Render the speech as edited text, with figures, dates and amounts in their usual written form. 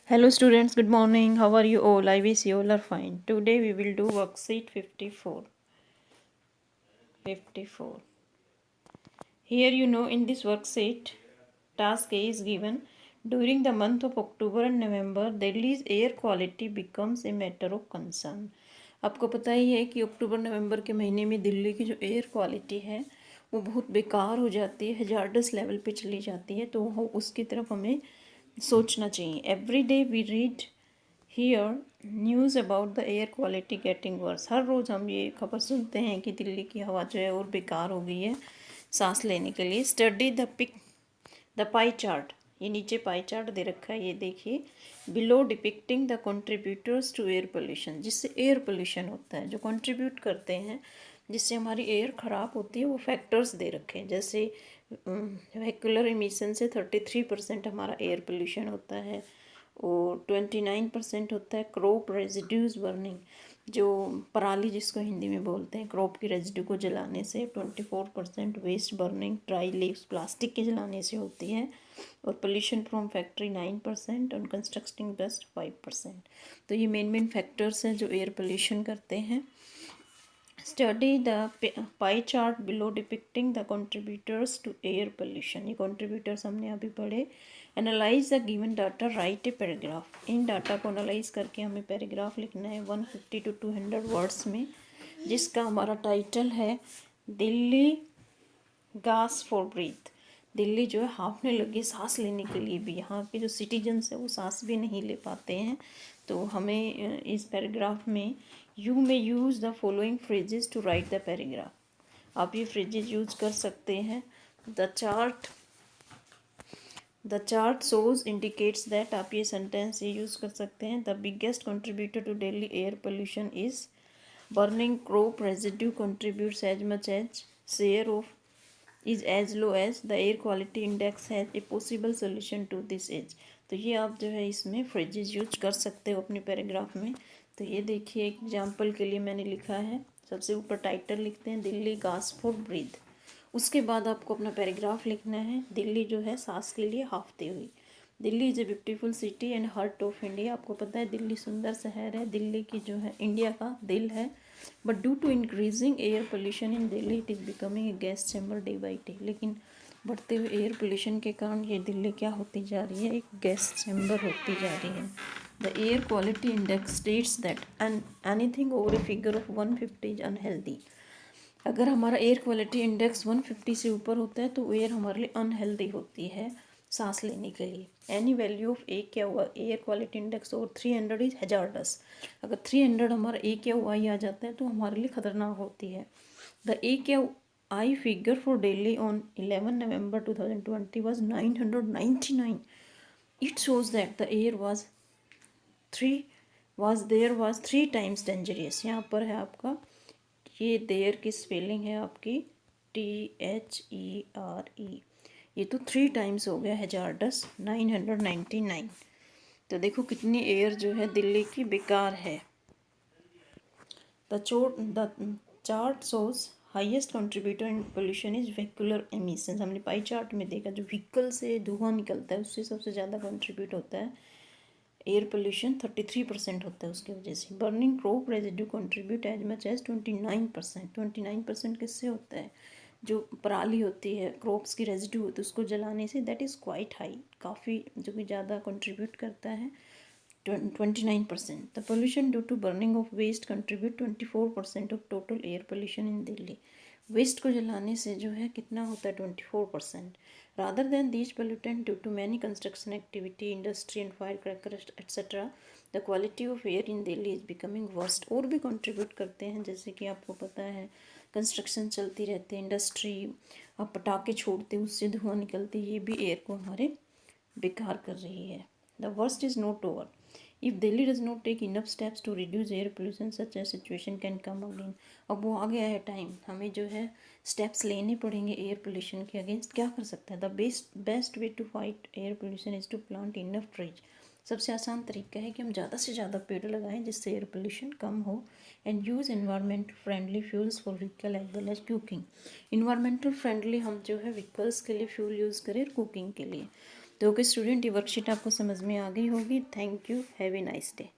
Hello students, good morning. How are you all? I wish you all are fine. Today we will do worksheet 54. 54. Here in this worksheet, task A is given. During the month of October and November, Delhi's air quality becomes a matter of concern. आपको पता ही है कि अक्टूबर नवंबर के महीने में दिल्ली की जो air quality है वो बहुत बेकार हो जाती है, हजार्डस लेवल पे चली जाती है, तो उसकी तरफ हमें सोचना चाहिए. Every day we read here news about the air quality getting worse. हर रोज़ हम ये खबर सुनते हैं कि दिल्ली की हवा जो है और बेकार हो गई है सांस लेने के लिए. Study the pie chart. ये नीचे पाई चार्ट दे रखा है, ये देखिए. Below depicting the contributors to air pollution. जिससे एयर पोल्यूशन होता है, जो कंट्रीब्यूट करते हैं जिससे हमारी एयर ख़राब होती है, वो फैक्टर्स दे रखे हैं. जैसे व्हीकुलर इमिशन से 33% हमारा एयर पोल्यूशन होता है, और 29% होता है क्रॉप रेजिड्यूज बर्निंग. जो पराली जिसको हिंदी में बोलते हैं, क्रॉप की रेजिड्यू को जलाने से. 24% waste burning, dry leaves plastic के जलाने से होती है. और पोल्यूशन फ्रॉम फैक्ट्री 9% और कंस्ट्रक्टिंग डस्ट 5%. तो ये मेन फैक्टर्स हैं जो एयर पोल्यूशन करते हैं. Study the pie chart below depicting the contributors to air pollution. ये कंट्रीब्यूटर्स हमने अभी पढ़े. Analyse the given data, write a paragraph. इन डाटा को एनालाइज करके हमें पैराग्राफ लिखना है 150 to 200 वर्ड्स में, जिसका हमारा टाइटल है Delhi gas for breath. Delhi जो है हाँफने लगी सांस लेने के लिए भी. यहाँ के जो सिटीजन्स हैं वो सांस भी नहीं ले पाते हैं. तो हमें इस पैराग्राफ में you may use the following phrases to write the paragraph. आप ये फ्रेजेस यूज कर सकते हैं. The chart shows indicates that. आप ये सेंटेंस ये यूज़ कर सकते हैं. The biggest contributor to Delhi air pollution is burning crop residue contributes as much as share of is as low as the air quality index has a possible solution to this age. तो ये आप जो है इसमें phrases use कर सकते हो अपने पैराग्राफ में. तो ये देखिए, एग्जाम्पल के लिए मैंने लिखा है. सबसे ऊपर टाइटल लिखते हैं दिल्ली गैस फॉर ब्रीथ. उसके बाद आपको अपना पैराग्राफ लिखना है. दिल्ली जो है सांस के लिए हाफते हुई. Delhi is a beautiful city and heart of India. आपको पता है दिल्ली सुंदर शहर है, दिल्ली की जो है इंडिया का दिल है. But due to increasing air pollution in Delhi it is becoming a gas chamber day by day. लेकिन बढ़ते हुए एयर पोल्यूशन के कारण ये दिल्ली क्या होती जा रही है, एक गैस चैम्बर होती जा रही है. The air quality index states that and anything over a figure of 150 is unhealthy. अगर हमारा एयर क्वालिटी इंडेक्स 150 से ऊपर होता है तो एयर हमारे लिए अनहेल्दी होती है सांस लेने के लिए. एनी वैल्यू ऑफ ए क्या हुआ, एयर क्वालिटी इंडेक्स और 300 इज हैजार्डस. अगर 300 हमारा ए क्या आई आ जाता है तो हमारे लिए ख़तरनाक होती है. द ए क्या I figure for Delhi on 11 November 2020 was 999. It shows that the air was 3 times dangerous. यहाँ पर है आपका, ये देयर की स्पेलिंग है आपकी THERE. ये तो 3 times हो गया हैजार्डस 999. तो देखो कितनी एयर जो है दिल्ली की बेकार है. The chart shows highest contributor in pollution is vehicular emissions. हमने पाई चार्ट में देखा जो व्हीकल से धुआं निकलता है उससे सबसे ज़्यादा कंट्रीब्यूट होता है एयर पोल्यूशन. 33% होता है उसकी वजह से. Burning crop residue contribute as much as 29%. 29% किससे होता है, जो पराली होती है, क्रॉप्स की रेजिड्यू होती है, उसको जलाने से. दैट इज़ क्वाइट हाई, काफ़ी जो कि ज़्यादा कंट्रीब्यूट करता है. 29%. The pollution due to burning of waste contribute 24% of total air pollution in Delhi. Waste को जलाने से जो है कितना होता है 24%. Rather than these pollutant due to many construction activity, industry and fire crackers etcetera, the quality of air in Delhi is becoming worst. और भी कंट्रीब्यूट करते हैं, जैसे कि आपको पता है कंस्ट्रक्शन चलती रहती है, इंडस्ट्री, आप पटाखे छोड़ते उससे धुआं निकलती, ये भी एयर को हमारे बेकार कर रही है. The worst is not over. If Delhi does not take enough steps to reduce air pollution, such a situation can come again. अब वो आ गया है टाइम, हमें जो है स्टेप्स लेने पड़ेंगे एयर पोल्यूशन के अगेंस्ट. क्या कर सकता है, the best way to fight air pollution is to plant enough trees. सबसे आसान तरीका है कि हम ज़्यादा से ज़्यादा पेड़ लगाएं जिससे एयर पोल्यूशन कम हो. And use environment friendly fuels for vehicle as well as cooking. Environmental friendly हम जो है व्हीकल्स के लिए फ्यूल यूज़ करें कुकिंग के लिए. तो ओके स्टूडेंट, ये वर्कशीट आपको समझ में आ गई होगी। Thank you, have a nice day.